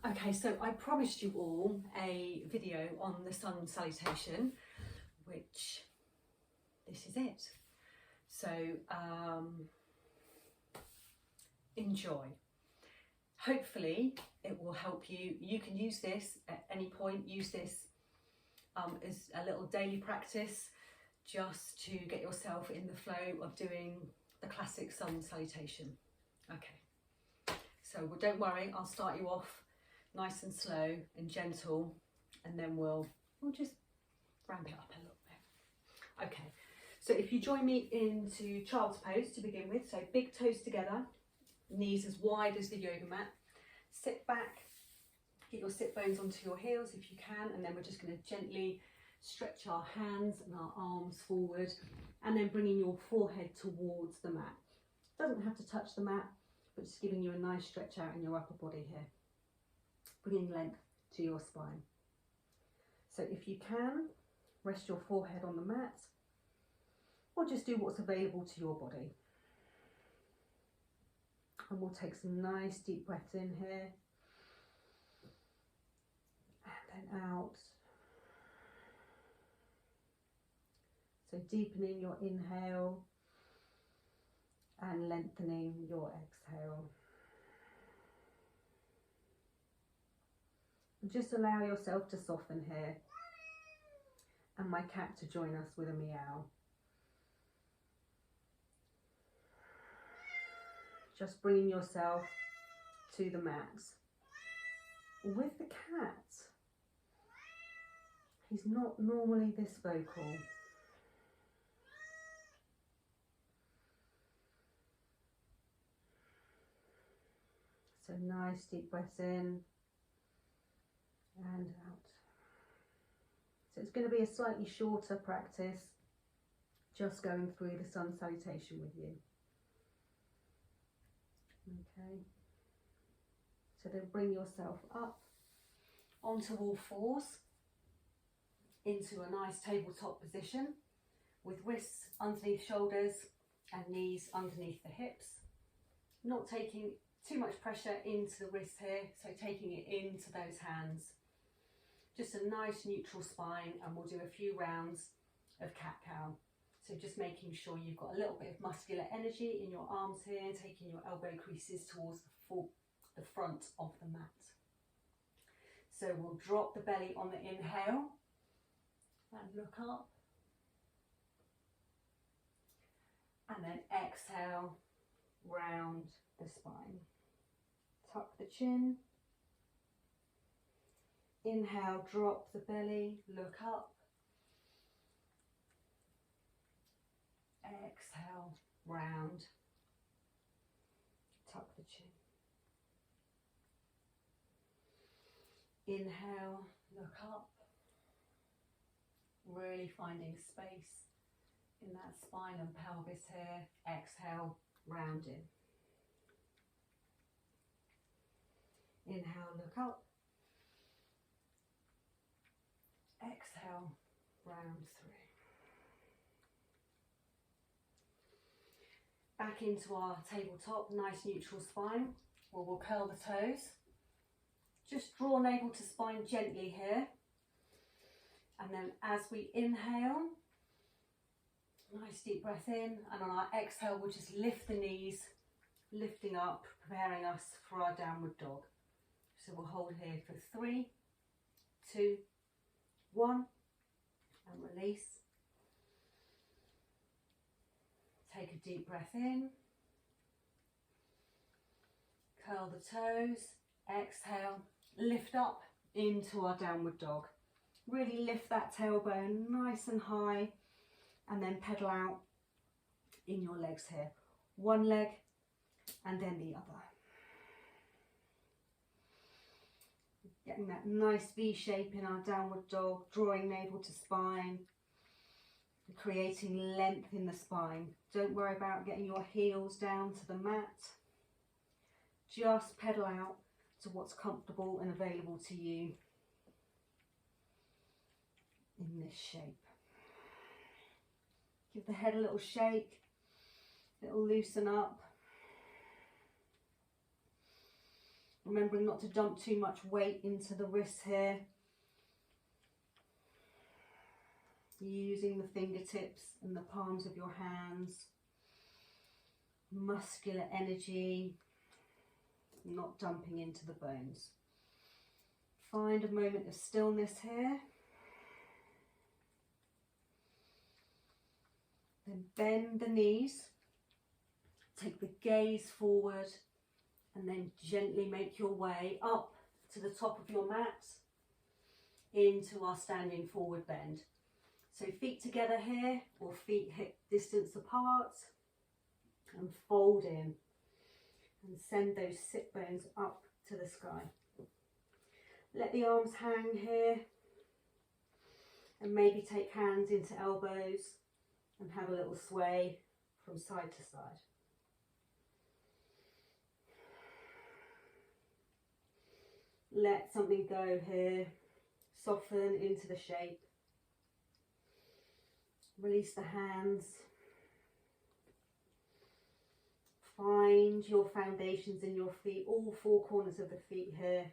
Okay, so I promised you all a video on the sun salutation, which this is it. So enjoy. Hopefully it will help you. You can use this at any point, use this as a little daily practice just to get yourself in the flow of doing the classic sun salutation. Okay, so don't worry, I'll start you off nice and slow and gentle, and then we'll just ramp it up a little bit. Okay, so if you join me into child's pose to begin with, so big toes together, knees as wide as the yoga mat, sit back, get your sit bones onto your heels if you can, and then we're just going to gently stretch our hands and our arms forward, and then bringing your forehead towards the mat. Doesn't have to touch the mat, but just giving you a nice stretch out in your upper body here, bringing length to your spine. So if you can, rest your forehead on the mat, or just do what's available to your body. And we'll take some nice deep breaths in here, and then out. So deepening your inhale and lengthening your exhale. And just allow yourself to soften here, and my cat to join us with a meow. Just bringing yourself to the mat. With the cat, he's not normally this vocal. So nice deep breaths in and out. So it's going to be a slightly shorter practice, just going through the sun salutation with you. Okay, so then bring yourself up onto all fours into a nice tabletop position with wrists underneath shoulders and knees underneath the hips. Not taking too much pressure into the wrists here, so taking it into those hands. Just a nice neutral spine, and we'll do a few rounds of cat-cow. So just making sure you've got a little bit of muscular energy in your arms here, taking your elbow creases towards the front of the mat. So we'll drop the belly on the inhale and look up. And then exhale, round the spine. Tuck the chin. Inhale, drop the belly, look up. Exhale, round, tuck the chin. Inhale, look up, really finding space in that spine and pelvis here. Exhale, round in. Inhale, look up. Exhale, round through. Back into our tabletop, nice neutral spine, where we'll curl the toes. Just draw navel to spine gently here. And then as we inhale, nice deep breath in, and on our exhale, we'll just lift the knees, lifting up, preparing us for our downward dog. So we'll hold here for 3, 2, 1, and release. Take a deep breath in, curl the toes, exhale, lift up into our downward dog. Really lift that tailbone nice and high, and then pedal out in your legs here. One leg and then the other. Getting that nice V shape in our downward dog, drawing navel to spine, creating length in the spine. Don't worry about getting your heels down to the mat. Just pedal out to what's comfortable and available to you in this shape. Give the head a little shake, a little loosen up. Remembering not to dump too much weight into the wrists here. Using the fingertips and the palms of your hands. Muscular energy, not dumping into the bones. Find a moment of stillness here. Then bend the knees. Take the gaze forward and then gently make your way up to the top of your mat into our standing forward bend. So feet together here, or feet hip distance apart, and fold in and send those sit bones up to the sky. Let the arms hang here and maybe take hands into elbows and have a little sway from side to side. Let something go here, soften into the shape. Release the hands. Find your foundations in your feet, all four corners of the feet here,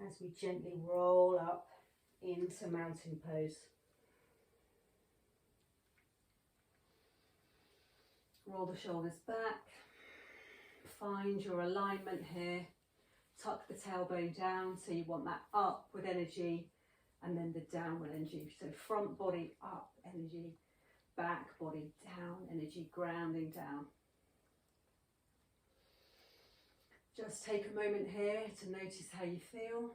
as we gently roll up into mountain pose. Roll the shoulders back. Find your alignment here. Tuck the tailbone down, so you want that up with energy, and then the downward energy. So front body up, energy, back body down, energy, grounding down. Just take a moment here to notice how you feel.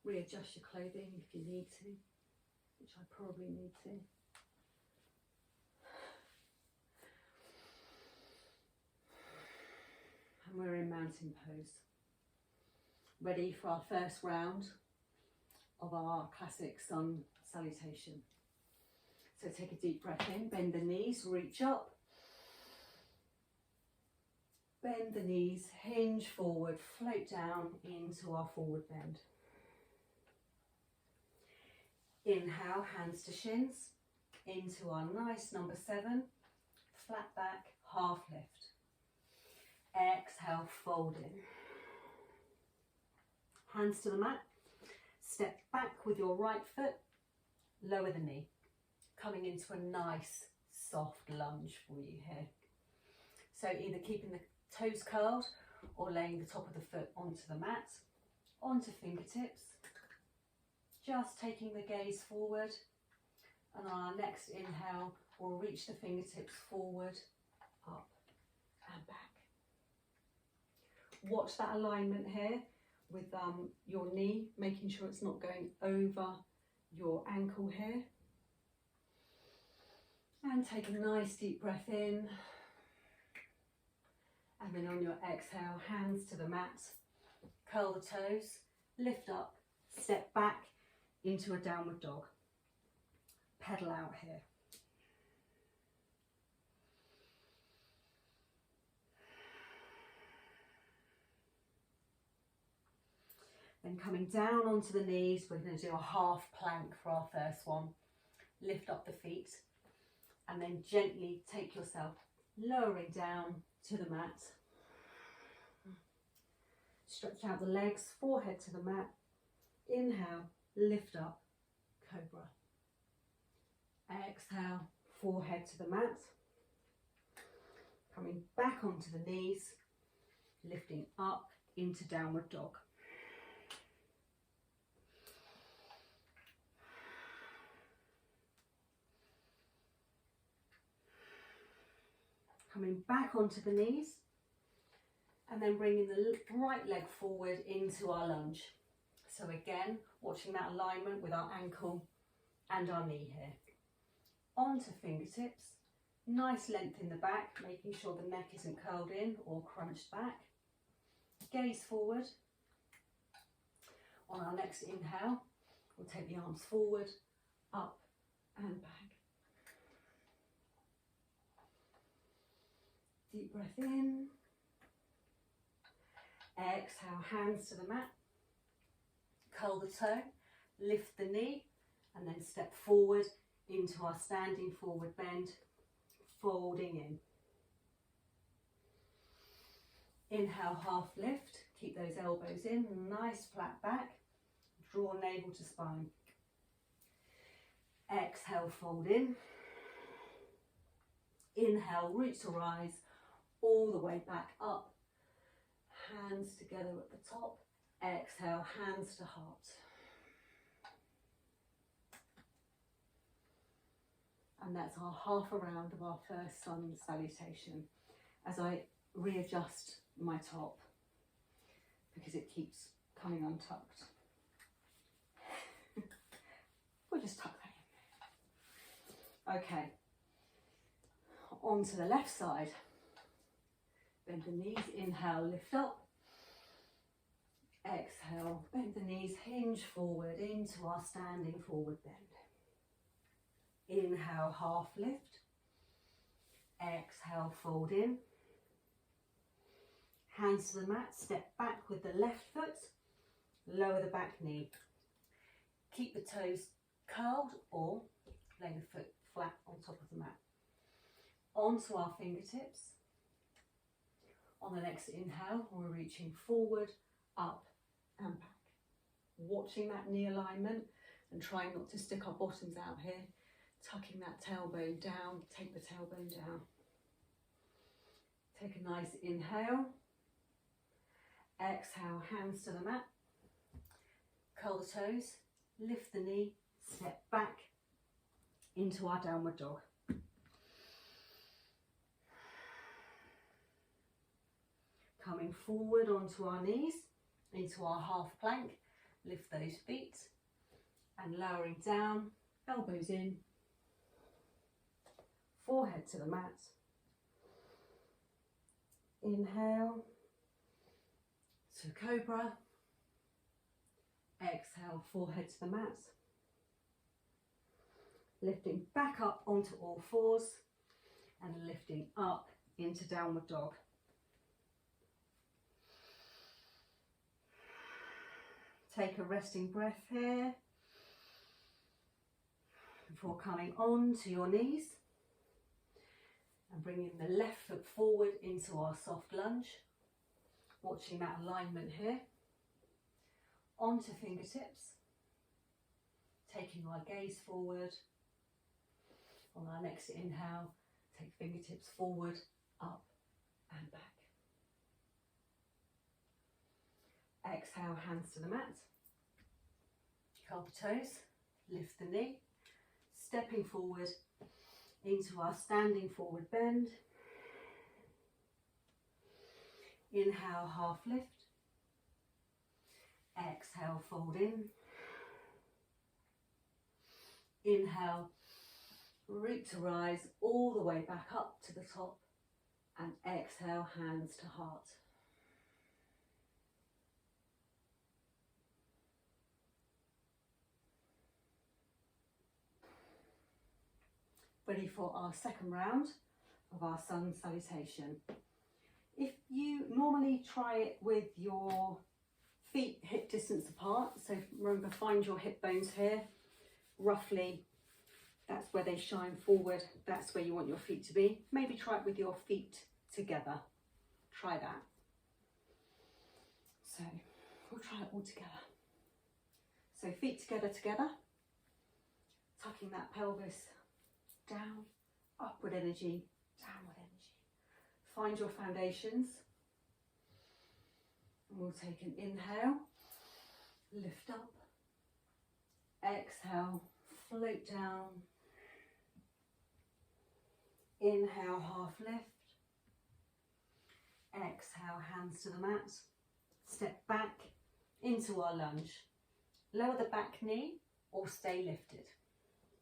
Readjust your clothing if you need to, which I probably need to. And we're in mountain pose. Ready for our first round of our classic sun salutation. So take a deep breath in, bend the knees, reach up. Bend the knees, hinge forward, float down into our forward bend. Inhale, hands to shins, into our nice number 7, flat back, half lift. Exhale, fold in. Hands to the mat, step back with your right foot, lower the knee, coming into a nice soft lunge for you here. So either keeping the toes curled or laying the top of the foot onto the mat, onto fingertips, just taking the gaze forward, and on our next inhale we'll reach the fingertips forward, up and back. Watch that alignment here with your knee, making sure it's not going over your ankle here. And take a nice deep breath in. And then on your exhale, hands to the mat, curl the toes, lift up, step back into a downward dog. Pedal out here. Then coming down onto the knees, we're going to do a half plank for our first one. Lift up the feet and then gently take yourself lowering down to the mat. Stretch out the legs, forehead to the mat. Inhale, lift up, cobra. Exhale, forehead to the mat. Coming back onto the knees, lifting up into downward dog. Coming back onto the knees and then bringing the right leg forward into our lunge. So again, watching that alignment with our ankle and our knee here. Onto fingertips, nice length in the back, making sure the neck isn't curled in or crunched back. Gaze forward. On our next inhale, we'll take the arms forward, up and back. Deep breath in. Exhale, hands to the mat. Curl the toe, lift the knee, and then step forward into our standing forward bend, folding in. Inhale, half lift. Keep those elbows in, nice flat back. Draw navel to spine. Exhale, fold in. Inhale, root to rise, all the way back up. Hands together at the top. Exhale, hands to heart. And that's our half a round of our first sun salutation as I readjust my top because it keeps coming untucked. We'll just tuck that in. Okay, on to the left side. Bend the knees, inhale, lift up. Exhale, bend the knees, hinge forward into our standing forward bend. Inhale, half lift. Exhale, fold in. Hands to the mat, step back with the left foot, lower the back knee. Keep the toes curled or lay the foot flat on top of the mat. Onto our fingertips. On the next inhale, we're reaching forward, up and back. Watching that knee alignment and trying not to stick our bottoms out here. Tucking that tailbone down, take the tailbone down. Take a nice inhale. Exhale, hands to the mat. Curl the toes, lift the knee, step back into our downward dog. Coming forward onto our knees, into our half plank, lift those feet and lowering down, elbows in, forehead to the mat. Inhale to cobra. Exhale, forehead to the mat. Lifting back up onto all fours and lifting up into downward dog. Take a resting breath here before coming on to your knees and bringing the left foot forward into our soft lunge, watching that alignment here. Onto fingertips, taking our gaze forward. On our next inhale, take fingertips forward, up and back. Exhale, hands to the mat. Curl the toes, lift the knee, stepping forward into our standing forward bend. Inhale, half lift. Exhale, fold in. Inhale, root to rise all the way back up to the top. And exhale, hands to heart. Ready for our second round of our sun salutation. If you normally try it with your feet hip distance apart, so remember, find your hip bones here, roughly that's where they shine forward, that's where you want your feet to be. Maybe try it with your feet together, try that. So we'll try it all together. So feet together, tucking that pelvis down, upward energy, downward energy. Find your foundations. And we'll take an inhale, lift up, exhale, float down, inhale, half lift, exhale, hands to the mat, step back into our lunge. Lower the back knee or stay lifted.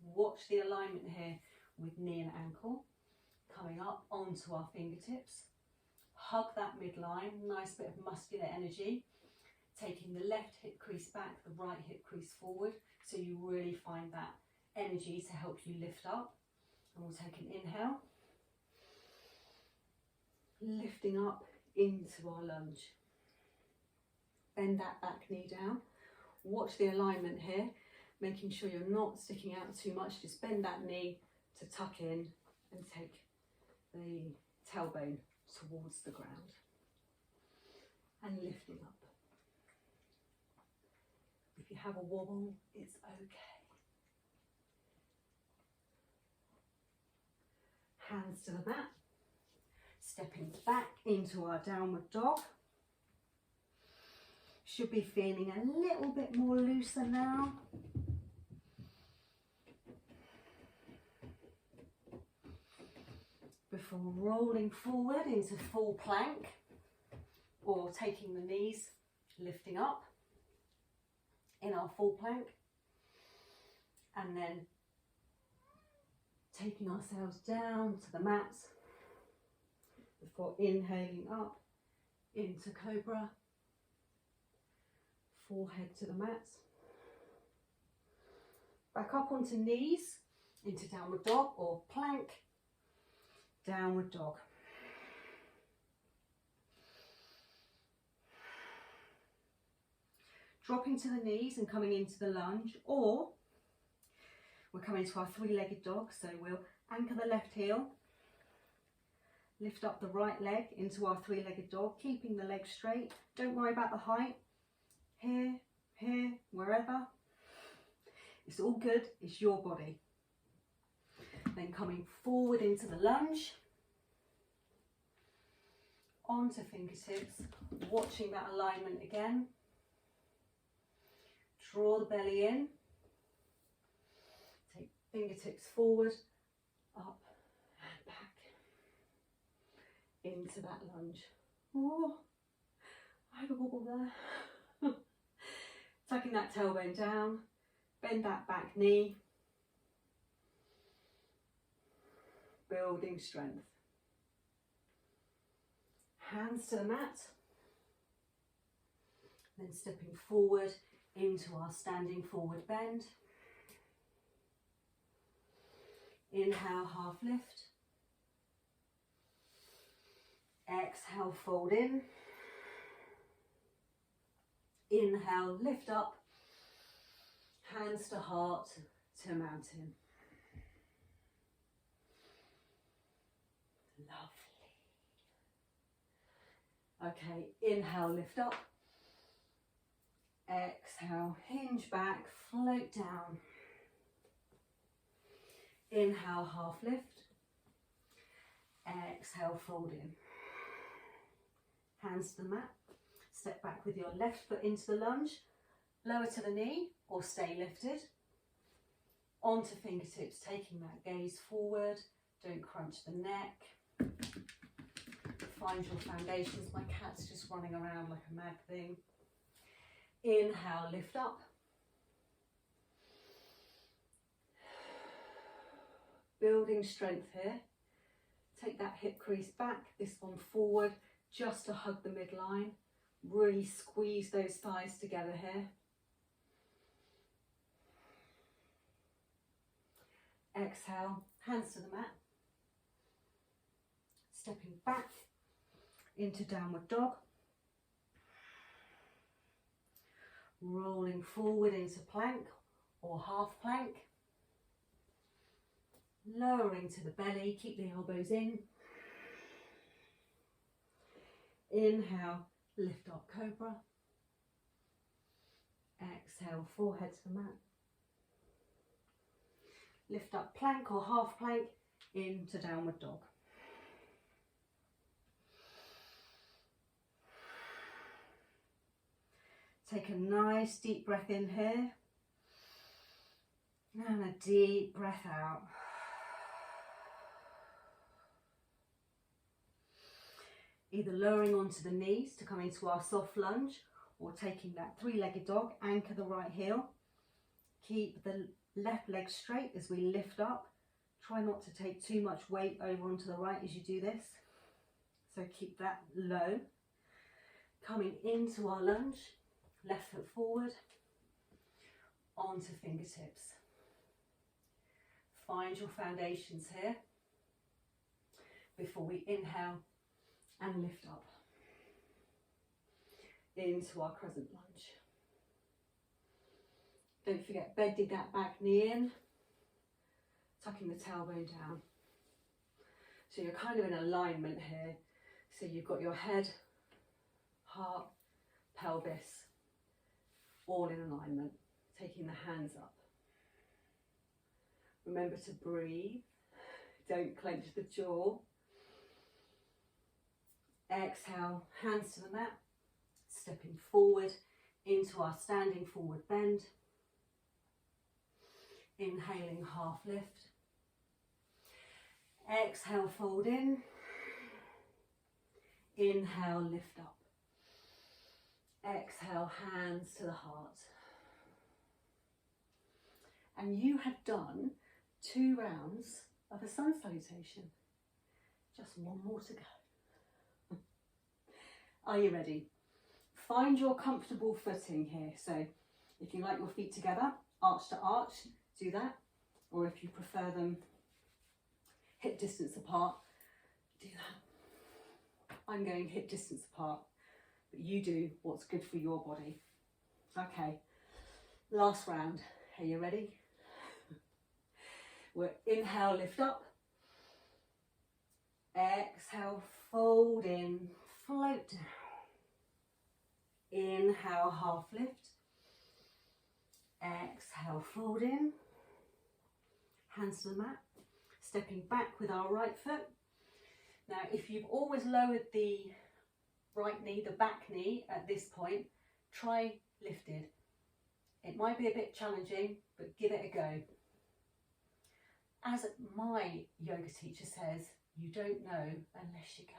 Watch the alignment here with knee and ankle. Coming up onto our fingertips. Hug that midline, nice bit of muscular energy. Taking the left hip crease back, the right hip crease forward, so you really find that energy to help you lift up. And we'll take an inhale. Lifting up into our lunge. Bend that back knee down. Watch the alignment here, making sure you're not sticking out too much. Just bend that knee to tuck in and take the tailbone towards the ground. and lifting up. If you have a wobble, it's okay. Hands to the mat. Stepping back into our downward dog. Should be feeling a little bit more looser now. Before rolling forward into full plank or taking the knees, lifting up in our full plank and then taking ourselves down to the mat before inhaling up into cobra, forehead to the mat, back up onto knees into downward dog or plank, downward dog. Dropping to the knees and coming into the lunge, or we're coming to our three-legged dog, so we'll anchor the left heel, lift up the right leg into our three-legged dog, keeping the leg straight. Don't worry about the height. Here, here, wherever. It's all good, it's your body. Then coming forward into the lunge, onto fingertips, watching that alignment again. Draw the belly in, take fingertips forward, up and back, into that lunge. Oh, I had a wobble there. Tucking that tailbone down, bend that back knee, building strength. Hands to the mat, then stepping forward into our standing forward bend. Inhale, half lift. Exhale, fold in. Inhale, lift up. Hands to heart to mountain. Lovely. Okay, inhale, lift up. Exhale, hinge back, float down. Inhale, half lift. Exhale, fold in. Hands to the mat. Step back with your left foot into the lunge. Lower to the knee or stay lifted. Onto fingertips, taking that gaze forward. Don't crunch the neck. Find your foundations. My cat's just running around like a mad thing. Inhale, lift up. Building strength here. Take that hip crease back, this one forward, just to hug the midline. Really squeeze those thighs together here. Exhale, hands to the mat. Stepping back into downward dog. Rolling forward into plank or half plank. Lowering to the belly, keep the elbows in. Inhale, lift up cobra. Exhale, forehead to the mat. Lift up plank or half plank into downward dog. Take a nice deep breath in here and a deep breath out. Either lowering onto the knees to come into our soft lunge or taking that three-legged dog, anchor the right heel. Keep the left leg straight as we lift up. Try not to take too much weight over onto the right as you do this. So keep that low. Coming into our lunge. Left foot forward, onto fingertips. Find your foundations here before we inhale and lift up into our crescent lunge. Don't forget, bending that back knee in, tucking the tailbone down. So you're kind of in alignment here. So you've got your head, heart, pelvis, all in alignment, taking the hands up. Remember to breathe, don't clench the jaw. Exhale, hands to the mat, stepping forward into our standing forward bend. Inhaling, half lift. Exhale, fold in. Inhale, lift up. Exhale, hands to the heart. And you have done 2 rounds of a sun salutation. Just one more to go. Are you ready? Find your comfortable footing here. So if you like your feet together, arch to arch, do that. Or if you prefer them hip distance apart, do that. I'm going hip distance apart, but you do what's good for your body. Okay, last round. Are you ready? We'll inhale, lift up. Exhale, fold in, float down. Inhale, half lift. Exhale, fold in. Hands to the mat. Stepping back with our right foot. Now, if you've always lowered the right knee, the back knee at this point, try lifted. It might be a bit challenging, but give it a go. As my yoga teacher says, you don't know unless you go.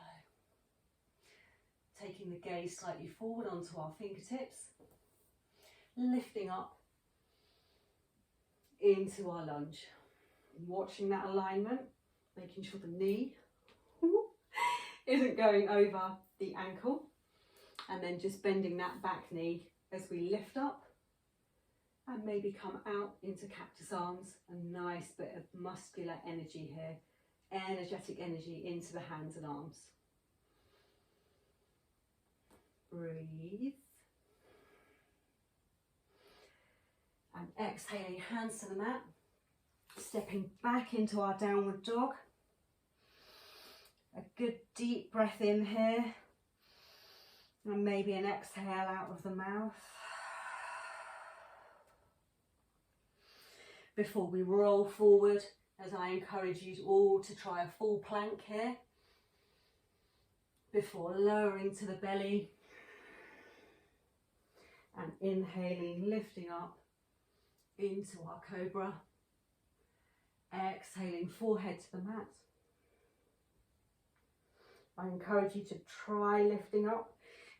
Taking the gaze slightly forward onto our fingertips, lifting up into our lunge. Watching that alignment, making sure the knee isn't going over the ankle, and then just bending that back knee as we lift up and maybe come out into cactus arms. A nice bit of muscular energy here, energetic energy into the hands and arms. Breathe. And exhaling, hands to the mat. Stepping back into our downward dog. A good deep breath in here. And maybe an exhale out of the mouth. Before we roll forward, as I encourage you all to try a full plank here. Before lowering to the belly. And inhaling, lifting up into our cobra. Exhaling, forehead to the mat. I encourage you to try lifting up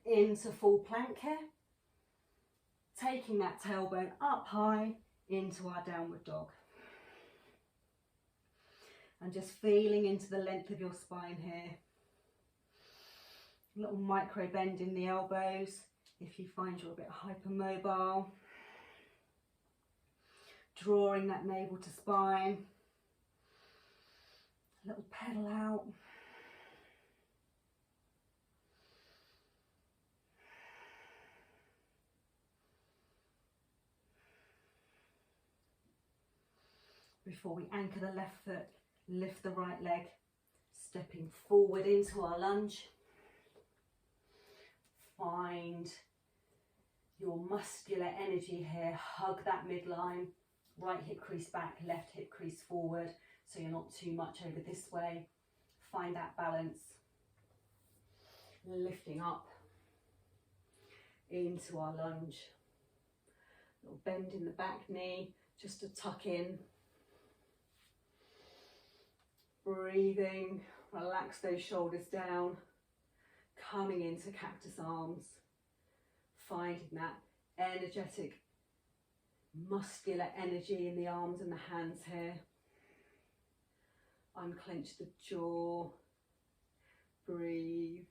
into full plank here. Taking that tailbone up high into our downward dog. And just feeling into the length of your spine here. A little micro bend in the elbows if you find you're a bit hypermobile. Drawing that navel to spine. A little pedal out. Before we anchor the left foot, lift the right leg, stepping forward into our lunge. Find your muscular energy here, hug that midline, right hip crease back, left hip crease forward, so you're not too much over this way. Find that balance. Lifting up into our lunge. Little bend in the back knee, just to tuck in. Breathing, relax those shoulders down, coming into cactus arms, finding that energetic, muscular energy in the arms and the hands here. Unclench the jaw, breathe.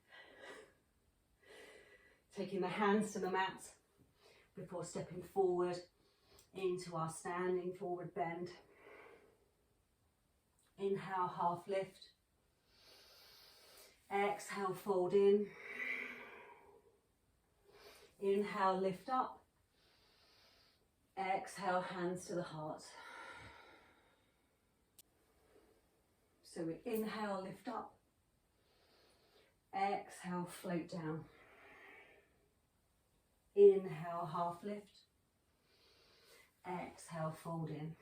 Taking the hands to the mat before stepping forward into our standing forward bend. Inhale, half lift. Exhale, fold in. Inhale, lift up. Exhale, hands to the heart. So we inhale, lift up. Exhale, float down. Inhale, half lift. Exhale, fold in.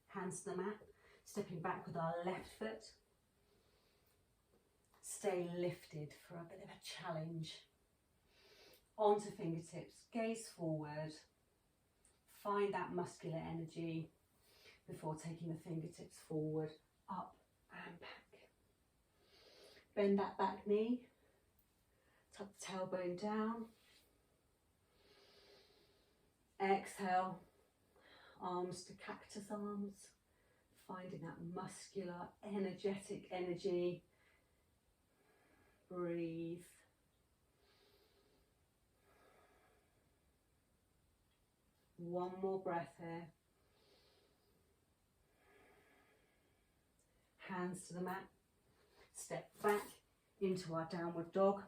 Hands to the mat, stepping back with our left foot. Stay lifted for a bit of a challenge. Onto fingertips, gaze forward. Find that muscular energy before taking the fingertips forward, up and back. Bend that back knee, tuck the tailbone down. Exhale, arms to cactus arms, finding that muscular, energetic energy. Breathe. One more breath here. Hands to the mat. Step back into our downward dog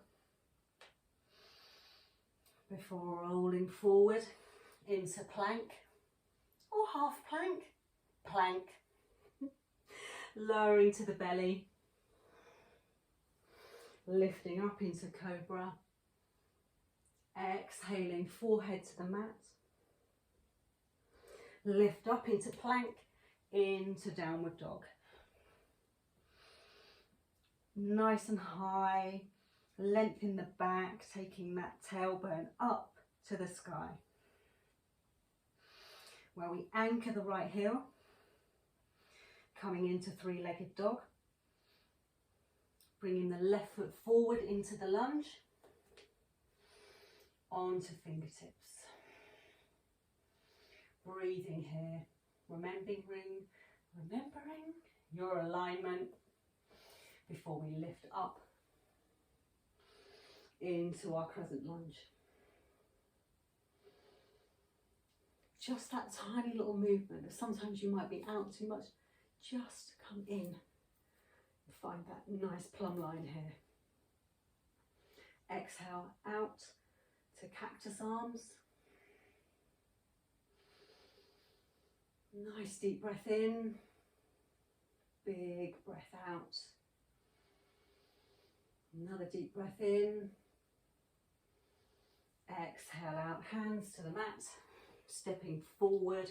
before rolling forward into plank or half plank. Plank. Lowering to the belly. Lifting up into cobra. Exhaling, forehead to the mat. Lift up into plank, into downward dog. Nice and high, lengthen the back, taking that tailbone up to the sky. Where we anchor the right heel, coming into three-legged dog. Bringing the left foot forward into the lunge, onto fingertips. Breathing here, remembering your alignment before we lift up into our crescent lunge. Just that tiny little movement. Sometimes you might be out too much. Just come in and find that nice plumb line here. Exhale out to cactus arms. Nice deep breath in, big breath out. Another deep breath in. Exhale out, hands to the mat, stepping forward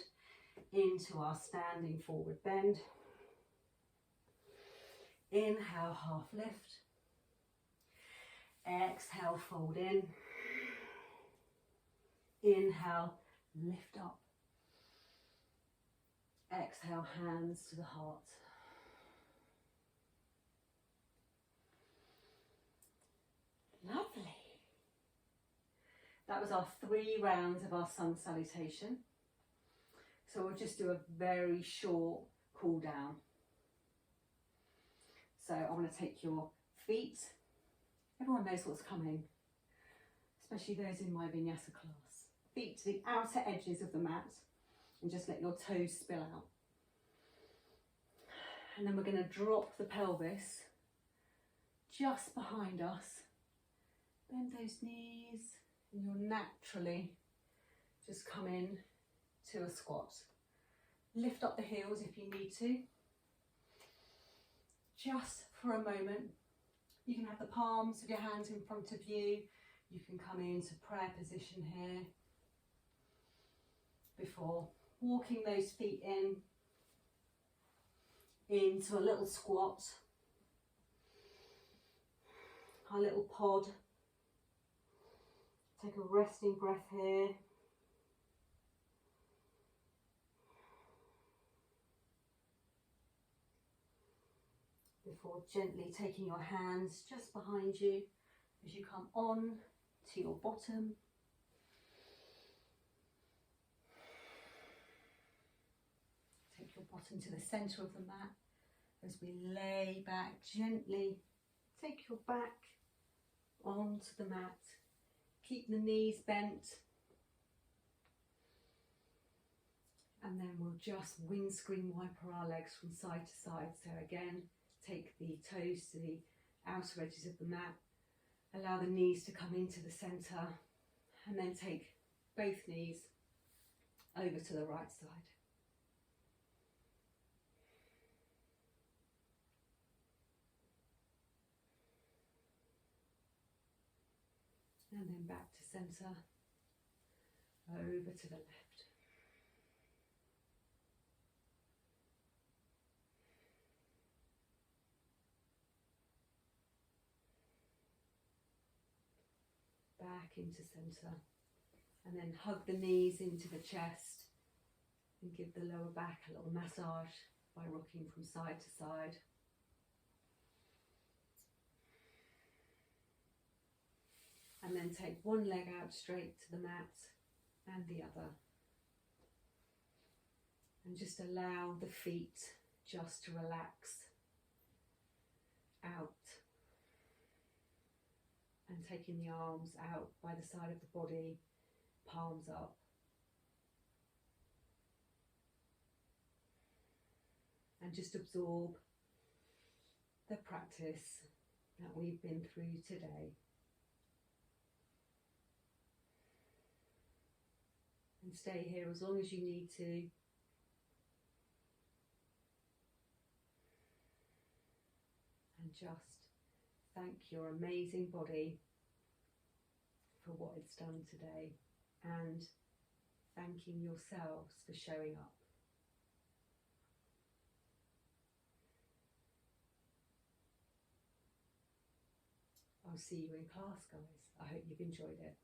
into our standing forward bend. Inhale, half lift. Exhale, fold in. Inhale, lift up. Exhale, hands to the heart. Lovely. That was our 3 rounds of our sun salutation. So we'll just do a very short cool down. So I want to take your feet. Everyone knows what's coming, especially those in my vinyasa class. Feet to the outer edges of the mat. And just let your toes spill out. And then we're going to drop the pelvis just behind us. Bend those knees and you'll naturally just come in to a squat. Lift up the heels if you need to. Just for a moment. You can have the palms of your hands in front of you. You can come into prayer position here before walking those feet into a little squat, our little pod. Take a resting breath here. Before gently taking your hands just behind you as you come on to your bottom. Your bottom to the centre of the mat as we lay back gently. Take your back onto the mat. Keep the knees bent. And then we'll just windscreen wiper our legs from side to side. So again, take the toes to the outer edges of the mat. Allow the knees to come into the centre. And then take both knees over to the right side. And then back to centre, over to the left. Back into centre, and then hug the knees into the chest and give the lower back a little massage by rocking from side to side. And then take one leg out straight to the mat and the other. And just allow the feet just to relax out. And taking the arms out by the side of the body, palms up. And just absorb the practice that we've been through today. And stay here as long as you need to. And just thank your amazing body for what it's done today, and thanking yourselves for showing up. I'll see you in class, guys. I hope you've enjoyed it.